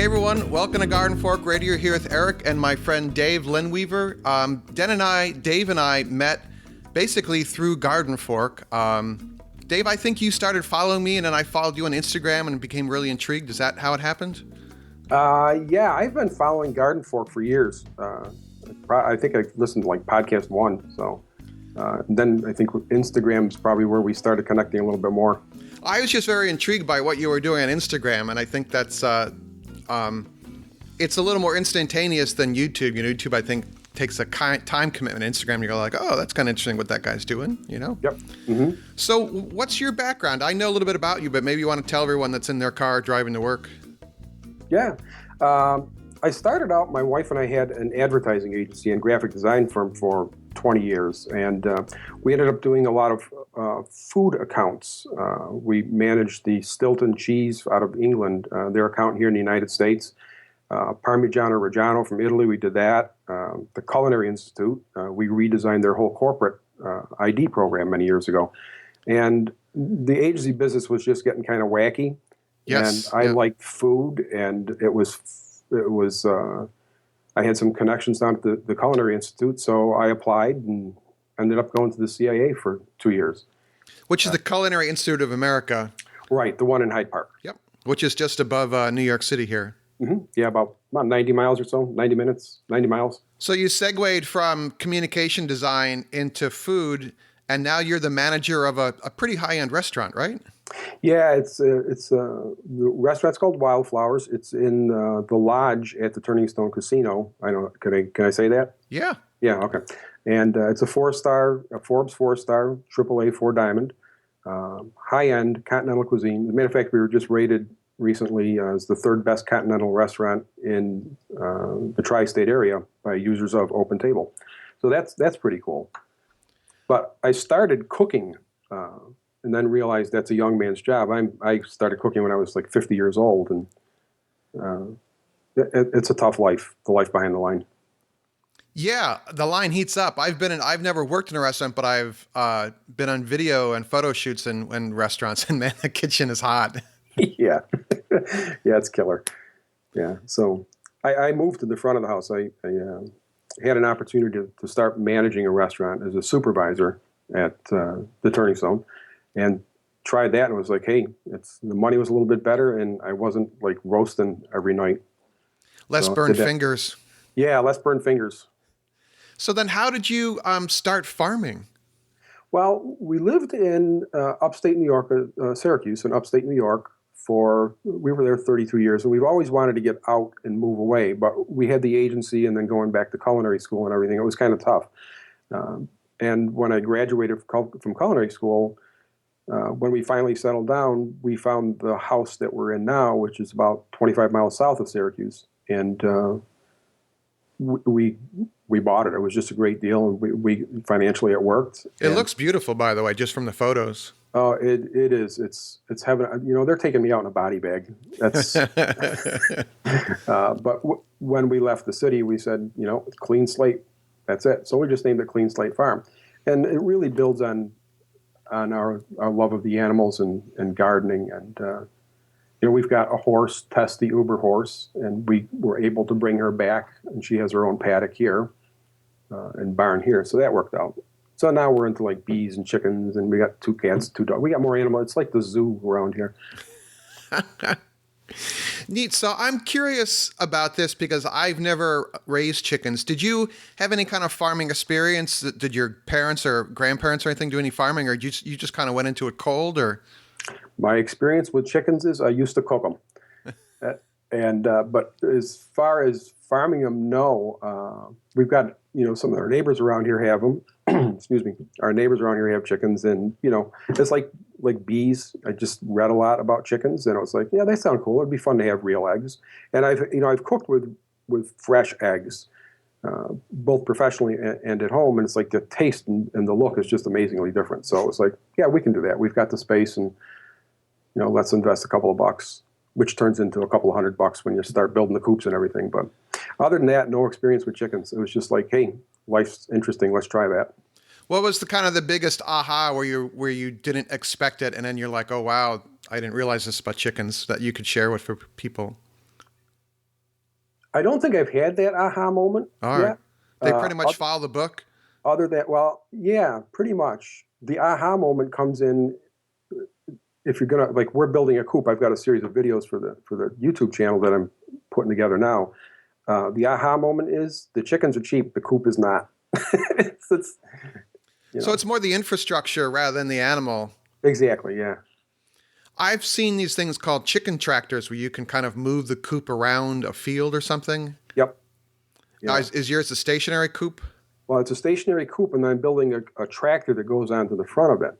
everyone, welcome to Garden Fork Radio. You're here with Eric and my friend Dave Linweaver. Dave and I met basically through Garden Fork. Dave, I think you started following me and then I followed you on Instagram and became really intrigued. Is that how it happened? Yeah, I've been following Garden Fork for years. I think I listened to like podcast one. So then I think Instagram is probably where we started connecting a little bit more. I was just very intrigued by what you were doing on Instagram, and I think that's it's a little more instantaneous than YouTube. You know, YouTube, I think, takes a time commitment. Instagram, you're like, oh, that's kind of interesting what that guy's doing, you know? Yep. Mm-hmm. So what's your background? I know a little bit about you, but maybe you want to tell everyone that's in their car driving to work. Yeah. I started out, my wife and I had an advertising agency and graphic design firm for 20 years, and we ended up doing a lot of food accounts. We managed the Stilton cheese out of England, their account here in the United States. Parmigiano Reggiano from Italy, we did that. The Culinary Institute, we redesigned their whole corporate ID program many years ago. And the agency business was just getting kind of wacky. Yes. And I liked food, and it was I had some connections down at the Culinary Institute, so I applied and ended up going to the CIA for 2 years. Which is the Culinary Institute of America. Right, the one in Hyde Park. Yep. Which is just above New York City here. Mm-hmm. Yeah, about 90 miles or so, 90 minutes, 90 miles. So you segued from communication design into food, and now you're the manager of a pretty high-end restaurant, right? Yeah, the restaurant's called Wildflowers. It's in the lodge at the Turning Stone Casino. I don't. Can I say that? Yeah. Yeah. Okay. And it's a 4-star, a Forbes 4-star, AAA 4-diamond, high-end continental cuisine. As a matter of fact, we were just rated recently as the 3rd best continental restaurant in the tri-state area by users of Open Table. So that's pretty cool. But I started cooking. And then realized that's a young man's job. I started cooking when I was like 50 years old, and it's a tough life, the life behind the line. Yeah, the line heats up. I've never worked in a restaurant, but I've been on video and photo shoots in restaurants, and man, the kitchen is hot. Yeah, yeah, it's killer. Yeah, so I moved to the front of the house. I had an opportunity to start managing a restaurant as a supervisor at the Turning Stone. And tried that and was like, hey, the money was a little bit better, and I wasn't like roasting every night. Less burned fingers. Yeah, less burned fingers. So then how did you start farming? Well, we lived in upstate New York, Syracuse, in upstate New York we were there 32 years, and we've always wanted to get out and move away, but we had the agency and then going back to culinary school and everything, it was kind of tough. And when I graduated from culinary school, when we finally settled down, we found the house that we're in now, which is about 25 miles south of Syracuse, and we bought it. It was just a great deal, and we financially it worked. It looks beautiful, by the way, just from the photos. Oh, it is. It's heaven. You know, they're taking me out in a body bag. That's. But when we left the city, we said, you know, clean slate. That's it. So we just named it Clean Slate Farm, and it really builds on our love of the animals and gardening. And, you know, we've got a horse, Tess the Uber horse, and we were able to bring her back, and she has her own paddock here and barn here. So that worked out. So now we're into like bees and chickens, and we got 2 cats, 2 dogs. We got more animals. It's like the zoo around here. Neat. So I'm curious about this because I've never raised chickens. Did you have any kind of farming experience? Did your parents or grandparents or anything do any farming, or you just kind of went into it cold? Or my experience with chickens is I used to cook them, but as far as farming them, no. We've got, you know, some of our neighbors around here have them. Excuse me. Our neighbors around here have chickens, and you know, it's like bees. I just read a lot about chickens, and I was like, yeah, they sound cool. It'd be fun to have real eggs. And I've cooked with fresh eggs, both professionally and at home, and it's like the taste and the look is just amazingly different. So it was like, yeah, we can do that. We've got the space, and you know, let's invest a couple of bucks, which turns into a couple of $100 when you start building the coops and everything. But other than that, no experience with chickens. It was just like, hey, life's interesting. Let's try that. What was the biggest aha where you didn't expect it, and then you're like, oh wow, I didn't realize this about chickens, that you could share with for people? I don't think I've had that aha moment All right. yet. They pretty much follow the book? Other than, well, yeah, pretty much. The aha moment comes in if you're gonna, like, we're building a coop. I've got a series of videos for the YouTube channel that I'm putting together now. The aha moment is the chickens are cheap, the coop is not. it's So it's more the infrastructure rather than the animal. Exactly, yeah. I've seen these things called chicken tractors where you can kind of move the coop around a field or something. Yep. Now, is yours a stationary coop? Well, it's a stationary coop, and I'm building a tractor that goes onto the front of it.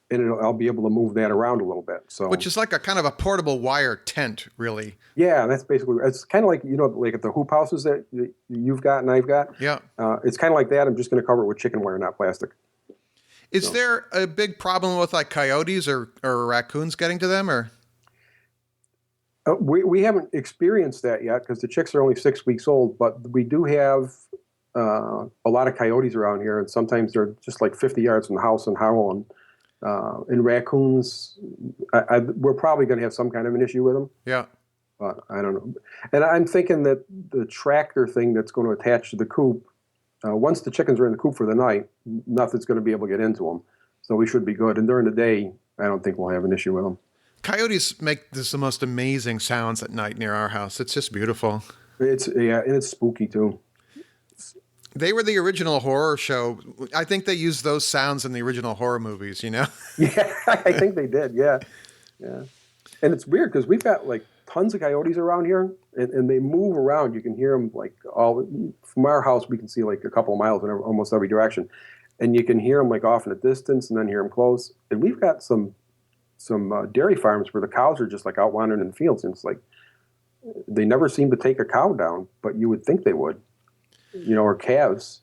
And I'll be able to move that around a little bit. So, which is like a kind of a portable wire tent, really. Yeah, that's basically, it's kind of like, like at the hoop houses that you've got and I've got. Yeah. It's kind of like that. I'm just going to cover it with chicken wire, not plastic. Is there a big problem with like coyotes or raccoons getting to them, or? We haven't experienced that yet because the chicks are only 6 weeks old, but we do have a lot of coyotes around here, and sometimes they're just like 50 yards from the house and howling. And raccoons, we're probably going to have some kind of an issue with them. Yeah. But I don't know. And I'm thinking that the tractor thing that's going to attach to the coop, once the chickens are in the coop for the night, nothing's going to be able to get into them. So we should be good. And during the day, I don't think we'll have an issue with them. Coyotes make the most amazing sounds at night near our house. It's just beautiful. And it's spooky too. They were the original horror show. I think they used those sounds in the original horror movies, Yeah, I think they did. Yeah. And it's weird because we've got like tons of coyotes around here, and they move around. You can hear them like from our house. We can see like a couple of miles in almost every direction, and you can hear them like off in the distance, and then hear them close. And we've got some dairy farms where the cows are just like out wandering in the fields, and it's like they never seem to take a cow down, but you would think they would. Or calves.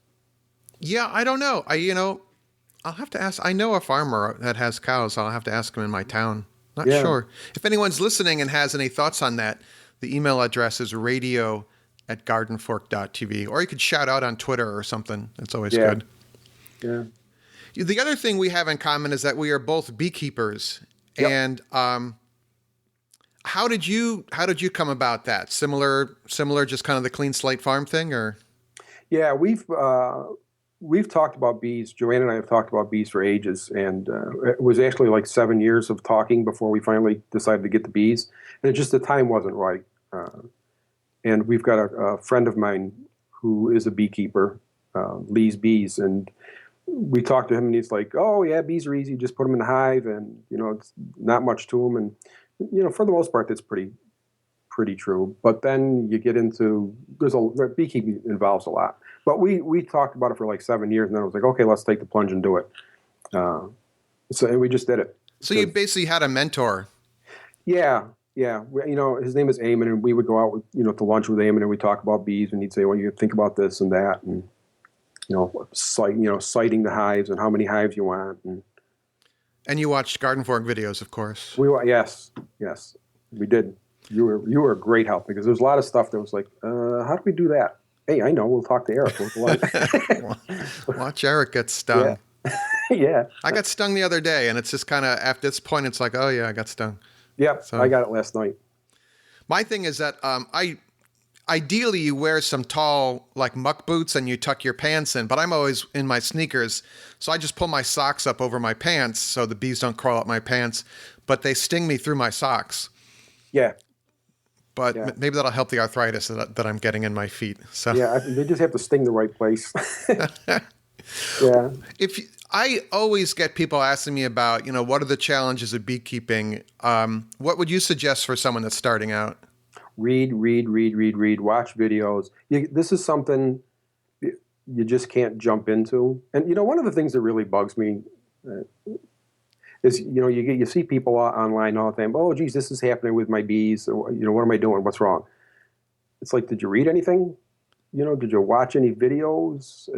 Yeah, I don't know. I'll have to ask. I know a farmer that has cows. I'll have to ask him in my town. Not sure. If anyone's listening and has any thoughts on that, the email address is radio@gardenfork.tv, or you could shout out on Twitter or something. It's always good. Yeah. The other thing we have in common is that we are both beekeepers. Yep. And how did you come about that? Similar, just kind of the Clean Slate Farm thing, or? Yeah, we've talked about bees. Joanne and I have talked about bees for ages, and it was actually like 7 years of talking before we finally decided to get the bees. And the time wasn't right. And we've got a friend of mine who is a beekeeper, Lee's Bees, and we talked to him, and he's like, "Oh yeah, bees are easy. Just put them in the hive, and it's not much to them." And for the most part, that's pretty true. But then you get into beekeeping involves a lot. But we talked about it for like 7 years, and then I was like, okay, let's take the plunge and do it. And we just did it. So you basically had a mentor. Yeah. His name is Eamon, and we would go out to lunch with Eamon, and we talk about bees, and he'd say, well, you think about this and that, and citing the hives and how many hives you want. And you watched Garden Fork videos, of course. Yes, we did. You were a great help because there's a lot of stuff that was like, how do we do that? Hey, I know. We'll talk to Eric. Watch Eric get stung. Yeah. I got stung the other day, and it's just kind of, at this point, it's like, oh, yeah, I got stung. Yeah, so, I got it last night. My thing is that ideally you wear some tall, like, muck boots and you tuck your pants in, but I'm always in my sneakers, so I just pull my socks up over my pants so the bees don't crawl up my pants, but they sting me through my socks. Yeah. But maybe that'll help the arthritis that I'm getting in my feet. So they just have to sting the right place. Yeah. I always get people asking me about, what are the challenges of beekeeping? What would you suggest for someone that's starting out? Read, watch videos. This is something you just can't jump into. And, one of the things that really bugs me is, you see people online all the time, oh, geez, this is happening with my bees. Or, what am I doing? What's wrong? It's like, did you read anything? Did you watch any videos?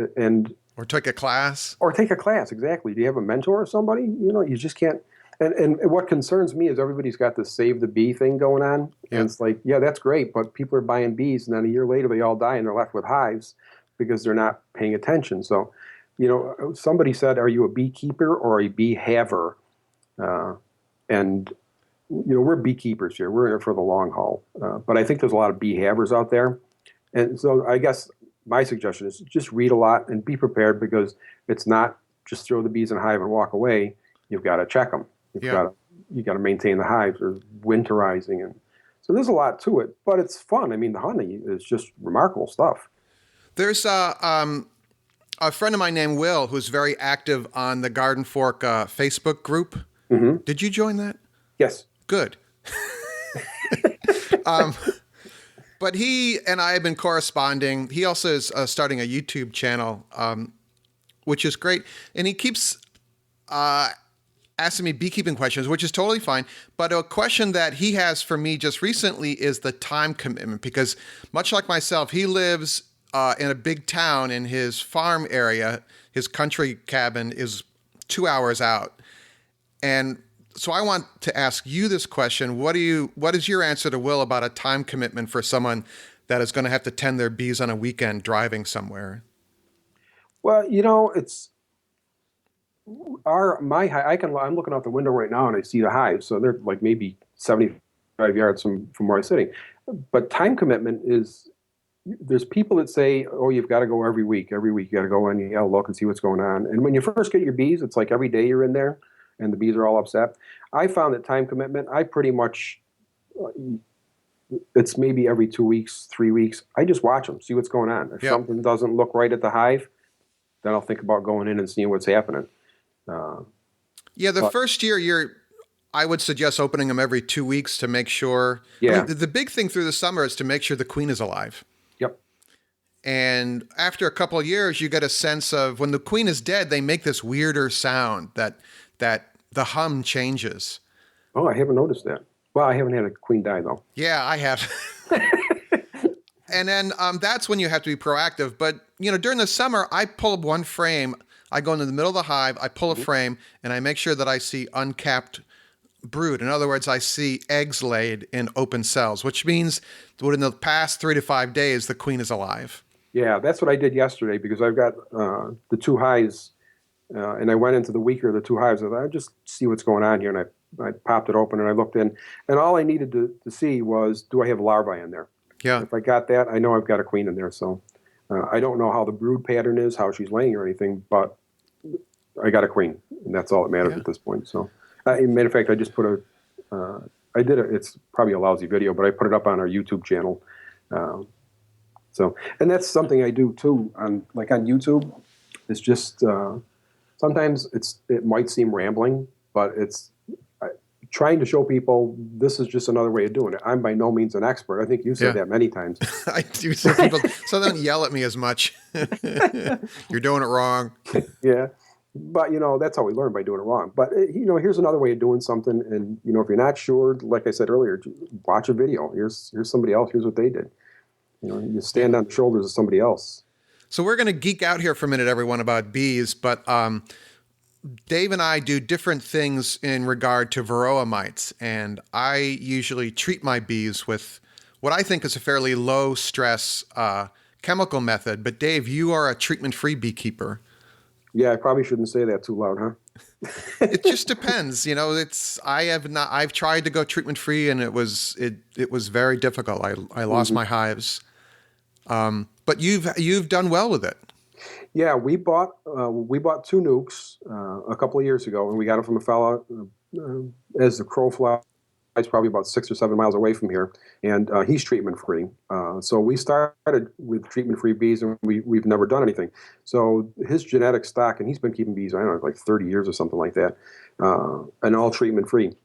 Or take a class? Or take a class, exactly. Do you have a mentor or somebody? You just can't. And what concerns me is everybody's got this save the bee thing going on. Yeah. And it's like, yeah, that's great, but people are buying bees, and then a year later they all die and they're left with hives because they're not paying attention. So, somebody said, are you a beekeeper or a bee haver? And we're beekeepers here. We're in it for the long haul. But I think there's a lot of bee havers out there. And so I guess my suggestion is just read a lot and be prepared, because it's not just throw the bees in a hive and walk away. You've got to check them. You got to maintain the hives, or winterizing, and so there's a lot to it. But it's fun. I mean, the honey is just remarkable stuff. There's a friend of mine named Will who's very active on the Garden Fork Facebook group. Mm-hmm. Did you join that? Yes. Good. But he and I have been corresponding. He also is starting a YouTube channel, which is great. And he keeps asking me beekeeping questions, which is totally fine. But a question that he has for me just recently is the time commitment, because much like myself, he lives in a big town. In his farm area, his country cabin is 2 hours out. And so I want to ask you this question. What is your answer to Will about a time commitment for someone that is going to have to tend their bees on a weekend driving somewhere? Well, it's I'm looking out the window right now and I see the hives. So they're like maybe 75 yards from where I'm sitting. But time commitment is, there's people that say, oh, you've got to go every week. Every week you got to go in, you got to look and see what's going on. And when you first get your bees, it's like every day you're in there and the bees are all upset. I found that time commitment, I pretty much, it's maybe every 2 weeks, 3 weeks. I just watch them, see what's going on. If something doesn't look right at the hive, then I'll think about going in and seeing what's happening. The first year, I would suggest opening them every 2 weeks to make sure. Yeah. I mean, the big thing through the summer is to make sure the queen is alive. Yep. And after a couple of years, you get a sense of when the queen is dead, they make this weirder sound that the hum changes. Oh, I haven't noticed that. Well, I haven't had a queen die, though. Yeah, I have. And then that's when you have to be proactive. But, during the summer, I pull up one frame. I go into the middle of the hive, I pull a frame, and I make sure that I see uncapped brood. In other words, I see eggs laid in open cells, which means that in the past 3 to 5 days, the queen is alive. Yeah, that's what I did yesterday, because I've got the two hives, and I went into the weaker of the two hives. I thought, I'd just see what's going on here, and I popped it open, and I looked in, and all I needed to see was, do I have larvae in there? Yeah. If I got that, I know I've got a queen in there. So I don't know how the brood pattern is, how she's laying or anything, but I got a queen, and that's all that matters at this point. So, matter of fact, I just put it's probably a lousy video, but I put it up on our YouTube channel. And that's something I do too on YouTube. It's just sometimes it might seem rambling, but it's trying to show people this is just another way of doing it. I'm by no means an expert. I think you said that many times. I do say people, so they don't yell at me as much. You're doing it wrong. Yeah. But, that's how we learn, by doing it wrong. But, here's another way of doing something. And, if you're not sure, like I said earlier, watch a video. Here's somebody else. Here's what they did. You stand on the shoulders of somebody else. So we're going to geek out here for a minute, everyone, about bees. But Dave and I do different things in regard to varroa mites. And I usually treat my bees with what I think is a fairly low stress chemical method. But Dave, you are a treatment-free beekeeper. Yeah, I probably shouldn't say that too loud, huh? It just depends. I've tried to go treatment-free, and it was very difficult. I lost my hives. But you've done well with it. Yeah, we bought 2 nukes a couple of years ago, and we got them from a fella as the crow flies, probably about 6 or 7 miles away from here, and he's treatment free. So we started with treatment free bees, and we've never done anything. So his genetic stock, and he's been keeping bees, I don't know, like 30 years or something like that, and all treatment free.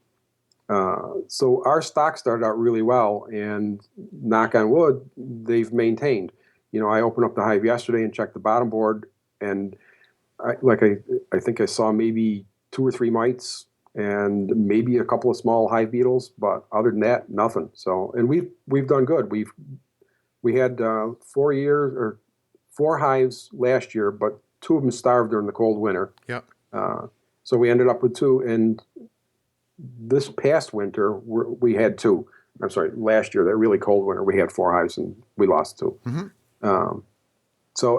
So our stock started out really well, and knock on wood, they've maintained. I opened up the hive yesterday and checked the bottom board, and I think I saw maybe 2 or 3 mites and maybe a couple of small hive beetles, but other than that, nothing. So, and we've done good. We had 4 hives last year, but 2 of them starved during the cold winter. Yeah. So we ended up with 2, and this past winter we had 2. I'm sorry, last year, that really cold winter, we had 4 hives and we lost 2. Mm-hmm.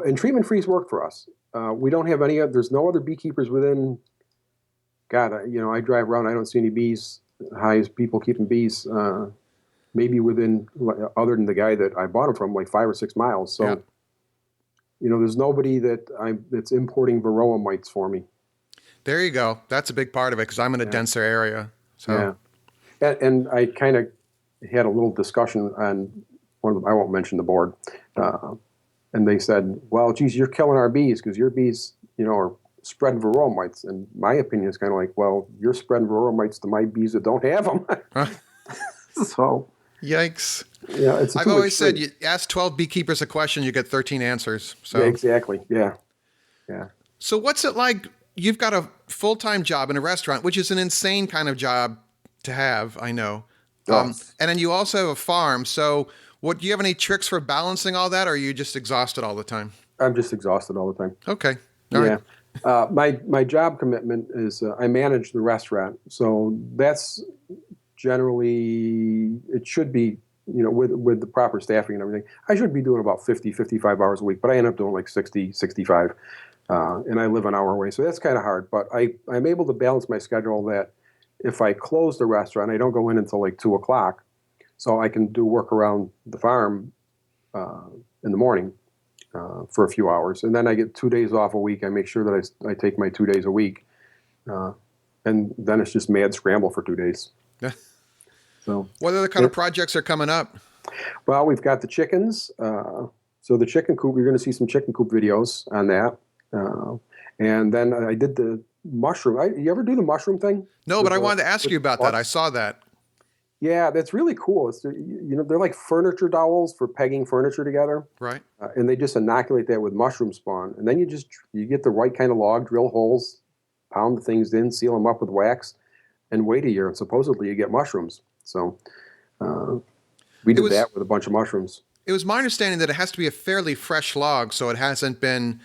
And treatment freeze worked for us. We don't have there's no other beekeepers within, God, I drive around, I don't see any bees highest people keeping bees, maybe within, other than the guy that I bought them from, like 5 or 6 miles. So, Yeah. there's nobody that's importing varroa mites for me. There you go. That's a big part of it because I'm in a denser area. So And I kind of had a little discussion on one of them. I won't mention the board. And they said, well, geez, you're killing our bees because your bees, are spreading varroa mites. And my opinion is kind of like, well, you're spreading varroa mites to my bees that don't have them. So, yikes. yeah, I've always said you ask 12 beekeepers a question, you get 13 answers. So yeah, exactly. Yeah. So what's it like? You've got a full-time job in a restaurant, which is an insane kind of job to have, I know. And then you also have a farm. So do you have any tricks for balancing all that, or are you just exhausted all the time? I'm just exhausted all the time. Okay. All right. My job commitment is I manage the restaurant. So that's generally, it should be, with the proper staffing and everything, I should be doing about 50, 55 hours a week, but I end up doing like 60, 65. And I live an hour away. So that's kind of hard. But I'm able to balance my schedule that if I close the restaurant, I don't go in until like 2 o'clock. So I can do work around the farm in the morning for a few hours. And then I get 2 days off a week. I make sure that I take my 2 days a week. And then it's just mad scramble for 2 days. So, what other kind of projects are coming up? Well, we've got the chickens. So the chicken coop, you're going to see some chicken coop videos on that. And then I did the mushroom. You ever do the mushroom thing? No, but I wanted to ask you about that. I saw that. Yeah, that's really cool. It's, they're like furniture dowels for pegging furniture together. Right. And they just inoculate that with mushroom spawn. And then you get the right kind of log, drill holes, pound the things in, seal them up with wax, and wait a year. And supposedly you get mushrooms. So we did that with a bunch of mushrooms. It was my understanding that it has to be a fairly fresh log, so it hasn't been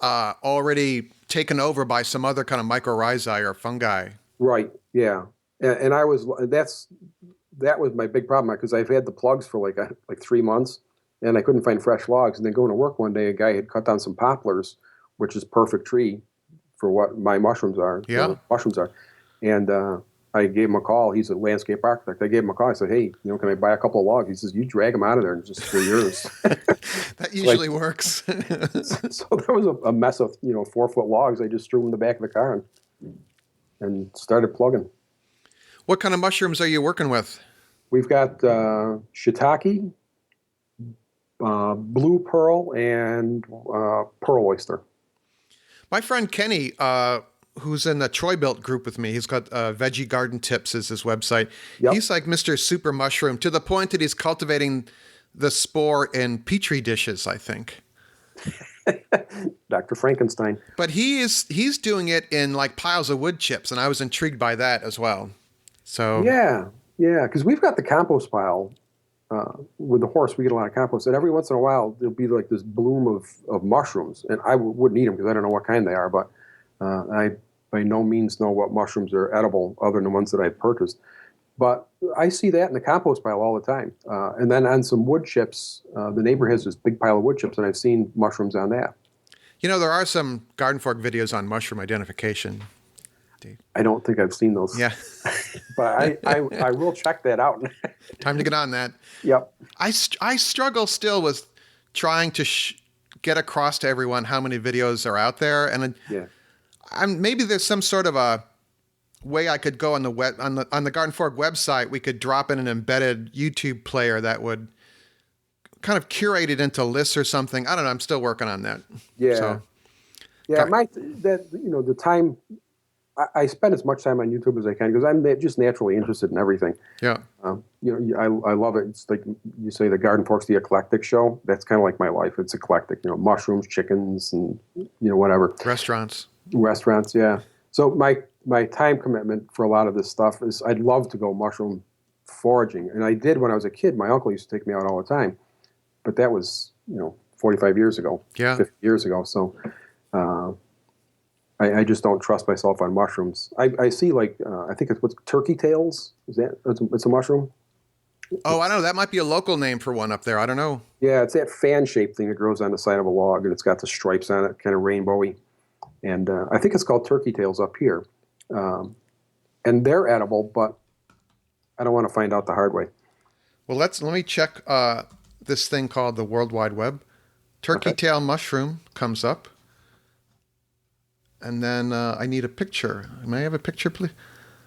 already taken over by some other kind of mycorrhizae or fungi. Right. Yeah. And that was my big problem because I've had the plugs for like 3 months and I couldn't find fresh logs. And then going to work one day, a guy had cut down some poplars, which is perfect tree for what my mushrooms are. Yeah. And I gave him a call. He's a landscape architect. I gave him a call. I said, hey, can I buy a couple of logs? He says, you drag them out of there and just they're yours. That usually works. So there was a mess of 4-foot logs. I just threw them in the back of the car and started plugging. What kind of mushrooms are you working with? We've got shiitake, blue pearl, and pearl oyster. My friend Kenny, who's in the Troy Built group with me, he's got Veggie Garden Tips is his website. Yep. He's like Mr. Super Mushroom to the point that he's cultivating the spore in Petri dishes, I think. Dr. Frankenstein. But he's doing it in like piles of wood chips, and I was intrigued by that as well. So yeah, because we've got the compost pile with the horse. We get a lot of compost, and every once in a while there'll be like this bloom of mushrooms, and I wouldn't eat them because I don't know what kind they are. But I by no means know what mushrooms are edible other than the ones that I've purchased. But I see that in the compost pile all the time. And then on some wood chips, the neighbor has this big pile of wood chips, and I've seen mushrooms on that. There are some Garden Fork videos on mushroom identification. I don't think I've seen those. Yeah. But I will check that out. Time to get on that. Yep. I struggle still with trying to get across to everyone how many videos are out there. And maybe there's some sort of a way I could go on the Garden Fork website. We could drop in an embedded YouTube player that would kind of curate it into lists or something. I don't know. I'm still working on that. Yeah. So, the time. I spend as much time on YouTube as I can because I'm just naturally interested in everything. Yeah. I love it. It's like you say, the Garden Fork's the eclectic show. That's kind of like my life. It's eclectic. Mushrooms, chickens, and whatever. Restaurants. Yeah. So my time commitment for a lot of this stuff is I'd love to go mushroom foraging, and I did when I was a kid. My uncle used to take me out all the time, but that was 45 years ago. Yeah. 50 years ago. So. I just don't trust myself on mushrooms. I see I think it's what's turkey tails. It's a mushroom? Oh, I don't know. That might be a local name for one up there. I don't know. Yeah, it's that fan-shaped thing that grows on the side of a log, and it's got the stripes on it, kind of rainbowy. And I think it's called turkey tails up here. and they're edible, but I don't want to find out the hard way. Well, let me check this thing called the World Wide Web. Turkey tail mushroom comes up. And then I need a picture. May I have a picture, please?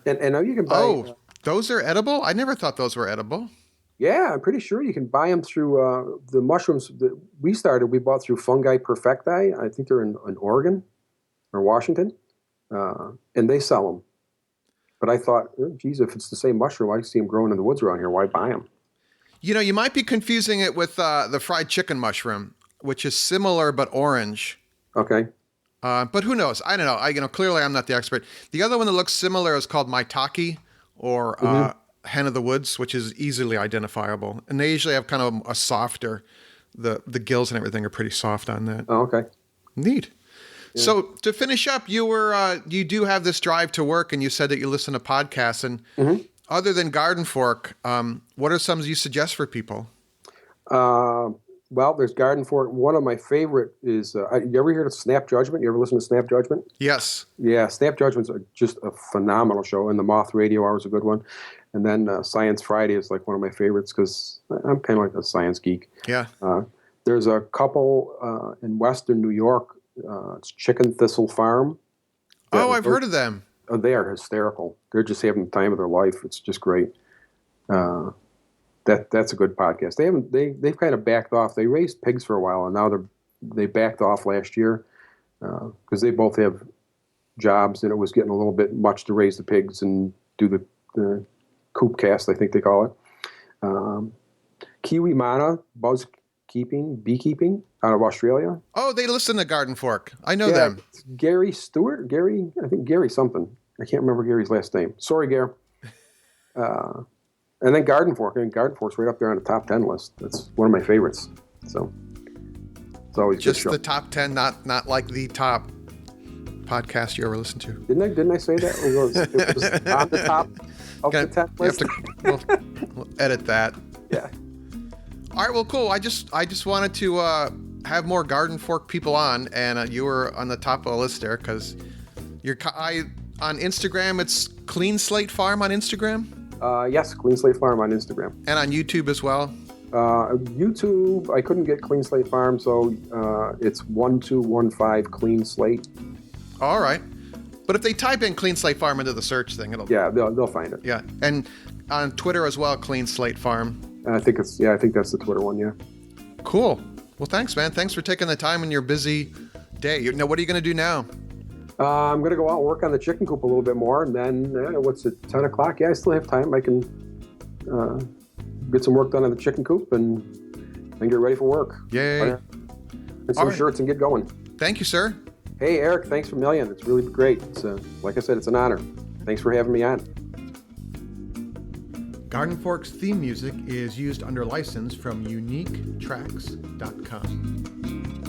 And you can buy... Oh, those are edible? I never thought those were edible. Yeah, I'm pretty sure you can buy them through the mushrooms that we bought through Fungi Perfecti. I think they're in Oregon or Washington. And they sell them. But I thought, geez, if it's the same mushroom, I see them growing in the woods around here. Why buy them? You know, you might be confusing it with the fried chicken mushroom, which is similar but orange. Okay. But who knows? I don't know. Clearly I'm not the expert. The other one that looks similar is called maitake, or hen of the woods, which is easily identifiable. And they usually have kind of a softer, the gills and everything are pretty soft on that. Oh, okay. Neat. Yeah. So to finish up, you do have this drive to work, and you said that you listen to podcasts. And other than Garden Fork, what are some you suggest for people? Well, there's Garden Fork. One of my favorite is, you ever hear of Snap Judgment? You ever listen to Snap Judgment? Yes. Yeah, Snap Judgment's just a phenomenal show, and the Moth Radio Hour is a good one. And then Science Friday is like one of my favorites because I'm kind of like a science geek. Yeah. There's a couple in Western New York. It's Chicken Thistle Farm. Oh, I've heard of them. They are hysterical. They're just having the time of their life. It's just great. That's a good podcast. They've kind of backed off. They raised pigs for a while, and now they backed off last year because they both have jobs, and it was getting a little bit much to raise the pigs and do the Coop cast, I think they call it. Kiwi Mana, beekeeping out of Australia. Oh, they listen to Garden Fork. I know them. Gary Stewart, I think Gary something. I can't remember Gary's last name. Sorry, Gary. And then Garden Fork. Garden Fork's right up there on the top 10 list. That's one of my favorites. So it's always just good show. The top 10, not like the top podcast you ever listened to. Didn't I say that? It was on the top of the 10 list. We'll edit that. Yeah. All right. Well, cool. I just wanted to have more Garden Fork people on, and you were on the top of the list there because on Instagram. It's Clean Slate Farm on Instagram. Yes, Clean Slate Farm on Instagram. And on YouTube as well? YouTube, I couldn't get Clean Slate Farm, so it's 1215 Clean Slate. All right. But if they type in Clean Slate Farm into the search thing, they'll find it. Yeah. And on Twitter as well, Clean Slate Farm. I think that's the Twitter one, yeah. Cool. Well, thanks, man. Thanks for taking the time in your busy day. Now, what are you going to do now? I'm going to go out and work on the chicken coop a little bit more, and then, 10 o'clock? Yeah, I still have time. I can get some work done on the chicken coop and get ready for work. Yay. And some shirts and get going. Thank you, sir. Hey, Eric, thanks for million. It's really great. It's like I said, it's an honor. Thanks for having me on. Garden Fork's theme music is used under license from uniquetracks.com.